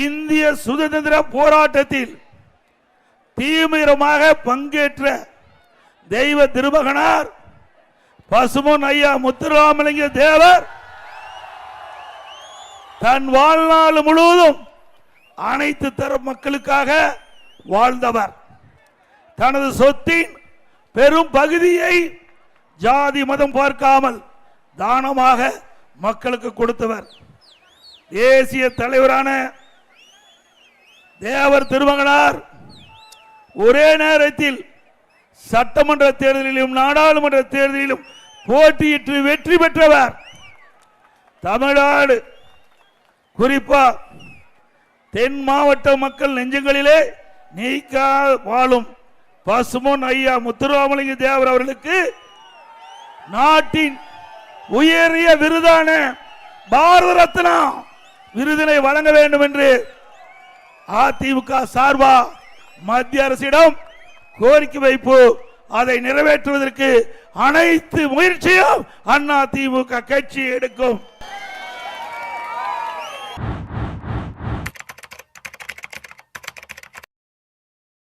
இந்திய சுதந்திர போராட்டத்தில் தீவிரமாக பங்கேற்ற தெய்வ திருமகனார் பசும்பொன் ஐயா முத்துராமலிங்க தேவர் தன் வாழ்நாள் முழுவதும் அனைத்து தரப்பு மக்களுக்காக வாழ்ந்தவர். தனது சொத்தின் பெரும் பகுதியை ஜாதி மதம் பார்க்காமல் தானமாக மக்களுக்கு கொடுத்தவர். தேசிய தலைவரான தேவர் திருமகனார் ஒரே நேரத்தில் சட்டமன்ற தேர்தலிலும் நாடாளுமன்ற தேர்தலிலும் போட்டியிட்டு வெற்றி பெற்றவர். தமிழ்நாடு குறிப்பா தென் மாவட்ட மக்கள் நெஞ்சங்களிலே நீக்கா வாழும் பசும்பொன் ஐயா முத்துராமலிங்க தேவர் அவர்களுக்கு நாட்டின் உயரிய விருதான பாரத ரத்னா விருதினை வழங்க வேண்டும் என்று அதிமுக சார்பா மத்திய அரசிடம் கோரிக்கை வைப்பு. அதை நிறைவேற்றுவதற்கு அனைத்து முயற்சியும் அதிமுக கட்சி எடுக்கும்.